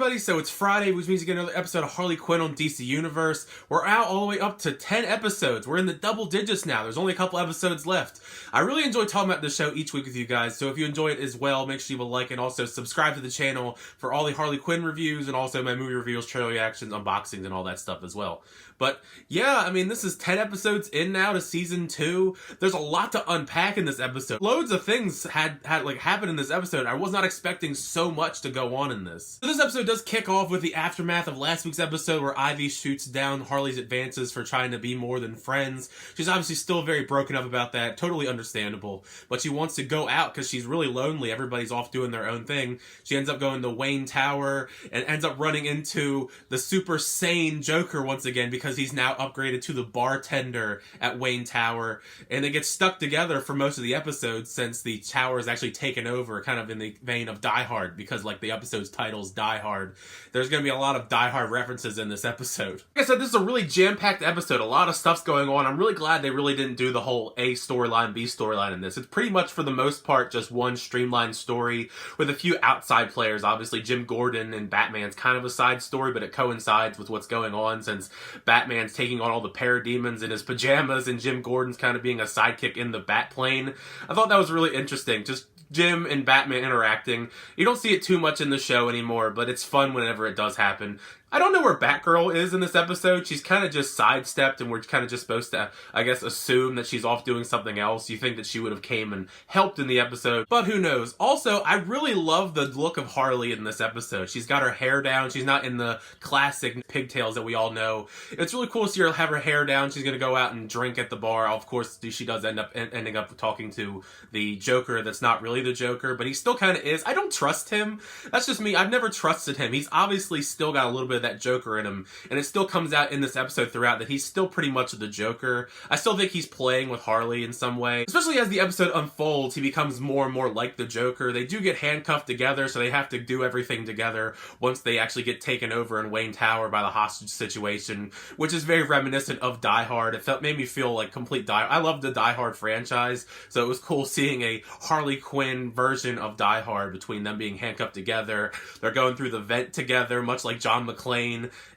everybody, so it's Friday, which means you get another episode of Harley Quinn on DC Universe. We're out all the way up to 10 episodes. We're in the double digits now. There's only a couple episodes left. I really enjoy talking about this show each week with you guys, so if you enjoy it as well, make sure you leave a like and also subscribe to the channel for all the Harley Quinn reviews and also my movie reviews, trailer reactions, unboxings, and all that stuff as well. But yeah, I mean, this is 10 episodes in now to season 2. There's a lot to unpack in this episode. Loads of things had happened in this episode. I was not expecting so much to go on in this. So this episode does kick off with the aftermath of last week's episode where Ivy shoots down Harley's advances for trying to be more than friends. She's obviously still very broken up about that, totally understandable. But she wants to go out because she's really lonely. Everybody's off doing their own thing. She ends up going to Wayne Tower and ends up running into the super sane Joker once again because he's now upgraded to the bartender at Wayne Tower, and they get stuck together for most of the episode since the tower is actually taken over, kind of in the vein of Die Hard, because like the episode's title's Die Hard. There's going to be a lot of Die Hard references in this episode. Like I said, this is a really jam-packed episode. A lot of stuff's going on. I'm really glad they really didn't do the whole A storyline, B storyline in this. It's pretty much, for the most part, just one streamlined story with a few outside players. Obviously, Jim Gordon and Batman's kind of a side story, but it coincides with what's going on since Batman's taking on all the parademons in his pajamas and Jim Gordon's kind of being a sidekick in the Batplane. I thought that was really interesting. Just Jim and Batman interacting. You don't see it too much in the show anymore, but it's fun whenever it does happen. I don't know where Batgirl is in this episode. She's kind of just sidestepped, and we're kind of just supposed to, I guess, assume that she's off doing something else. You think that she would have came and helped in the episode, but who knows. Also, I really love the look of Harley in this episode. She's got her hair down. She's not in the classic pigtails that we all know. It's really cool to see her have her hair down. She's going to go out and drink at the bar. Of course, she does ending up talking to the Joker that's not really the Joker, but he still kind of is. I don't trust him. That's just me. I've never trusted him. He's obviously still got a little bit of that Joker in him, and it still comes out in this episode throughout that he's still pretty much the Joker. I still think he's playing with Harley in some way. Especially as the episode unfolds, he becomes more and more like the Joker. They do get handcuffed together, so they have to do everything together once they actually get taken over in Wayne Tower by the hostage situation, which is very reminiscent of Die Hard. Made me feel like complete Die Hard. I love the Die Hard franchise, so it was cool seeing a Harley Quinn version of Die Hard between them being handcuffed together. They're going through the vent together, much like John McClane,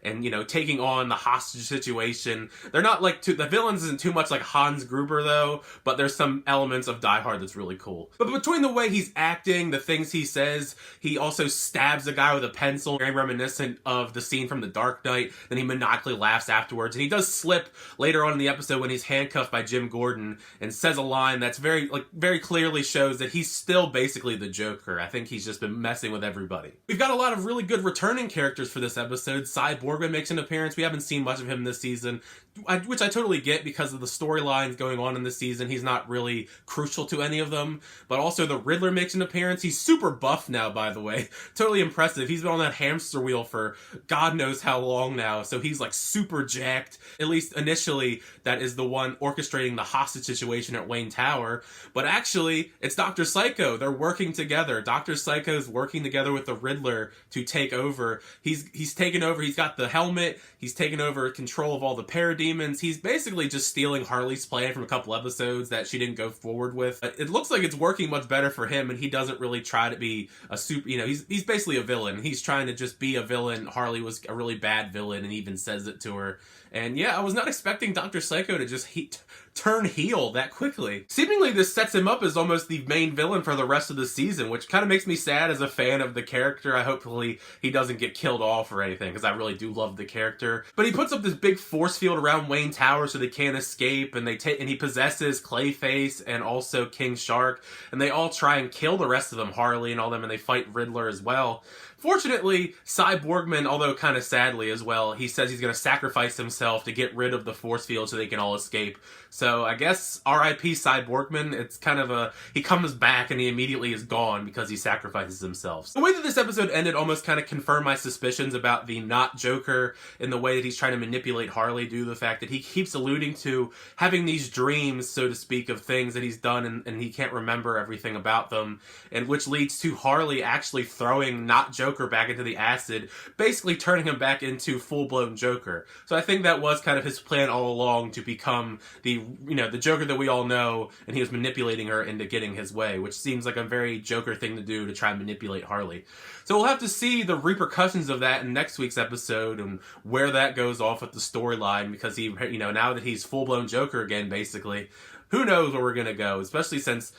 and, you know, taking on the hostage situation. They're not like the villains isn't too much like Hans Gruber though, but there's some elements of Die Hard that's really cool. But between the way he's acting, the things he says, he also stabs a guy with a pencil, very reminiscent of the scene from The Dark Knight. Then he maniacally laughs afterwards, and he does slip later on in the episode when he's handcuffed by Jim Gordon and says a line that's very clearly shows that he's still basically the Joker. I think he's just been messing with everybody. We've got a lot of really good returning characters for this episode. Cyborg makes an appearance. We haven't seen much of him this season, which I totally get because of the storylines going on in this season. He's not really crucial to any of them. But also the Riddler makes an appearance. He's super buff now, by the way. Totally impressive. He's been on that hamster wheel for God knows how long now. So he's like super jacked. At least initially, that is the one orchestrating the hostage situation at Wayne Tower. But actually, it's Dr. Psycho. They're working together. Dr. Psycho's working together with the Riddler to take over. He's taken over. He's got the helmet. He's taken over control of all the parademons. He's basically just stealing Harley's plan from a couple episodes that she didn't go forward with. It looks like it's working much better for him, and he doesn't really try to be a super, you know, he's basically a villain. He's trying to just be a villain. Harley was a really bad villain and even says it to her. And yeah, I was not expecting Dr. Psycho to just turn heel that quickly. Seemingly this sets him up as almost the main villain for the rest of the season, which kind of makes me sad as a fan of the character. Hopefully he doesn't get killed off or anything, because I really do love the character. But he puts up this big force field around Wayne Tower so they can't escape, and he possesses Clayface and also King Shark, and they all try and kill the rest of them, Harley and all them, and they fight Riddler as well. Fortunately, Cyborgman, although kind of sadly as well, he says he's going to sacrifice himself to get rid of the force field so they can all escape. So I guess R.I.P. Cyborgman, it's kind of he comes back and he immediately is gone because he sacrifices himself. The way that this episode ended almost kind of confirmed my suspicions about the not Joker in the way that he's trying to manipulate Harley due to the fact that he keeps alluding to having these dreams, so to speak, of things that he's done and he can't remember everything about them, and which leads to Harley actually throwing not Joker Joker back into the acid, basically turning him back into full-blown Joker. So I think that was kind of his plan all along, to become the Joker that we all know, and he was manipulating her into getting his way, which seems like a very Joker thing to do, to try and manipulate Harley. So we'll have to see the repercussions of that in next week's episode and where that goes off with the storyline, because he, now that he's full-blown Joker again, basically, who knows where we're gonna go, especially since,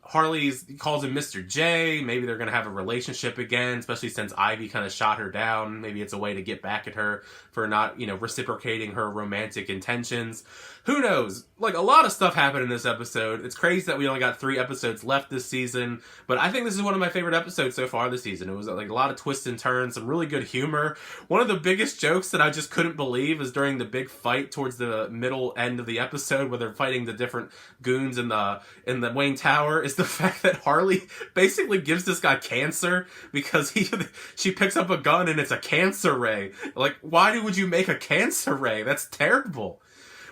Harley calls him Mr. J. Maybe they're going to have a relationship again, especially since Ivy kind of shot her down. Maybe it's a way to get back at her for not, reciprocating her romantic intentions. Who knows? Like, a lot of stuff happened in this episode. It's crazy that we only got 3 episodes left this season, but I think this is one of my favorite episodes so far this season. It was like a lot of twists and turns, some really good humor. One of the biggest jokes that I just couldn't believe is during the big fight towards the middle end of the episode, where they're fighting the different goons in the Wayne Tower, is the fact that Harley basically gives this guy cancer because she picks up a gun and it's a cancer ray. Like, why would you make a cancer ray? That's terrible.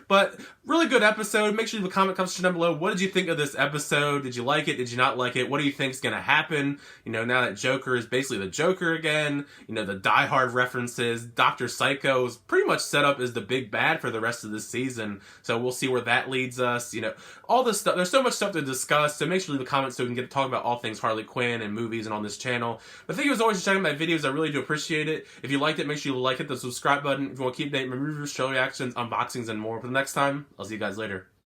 But really good episode. Make sure you leave a comment section down below. What did you think of this episode? Did you like it? Did you not like it? What do you think is going to happen? Now that Joker is basically the Joker again. The Die Hard references. Dr. Psycho is pretty much set up as the big bad for the rest of this season. So we'll see where that leads us. All this stuff. There's so much stuff to discuss. So make sure you leave a comment so we can get to talk about all things Harley Quinn and movies and on this channel. But thank you as always for checking my videos. I really do appreciate it. If you liked it, make sure you hit the subscribe button. If you want to keep updated my reviews, show reactions, unboxings, and more. For the next time, I'll see you guys later.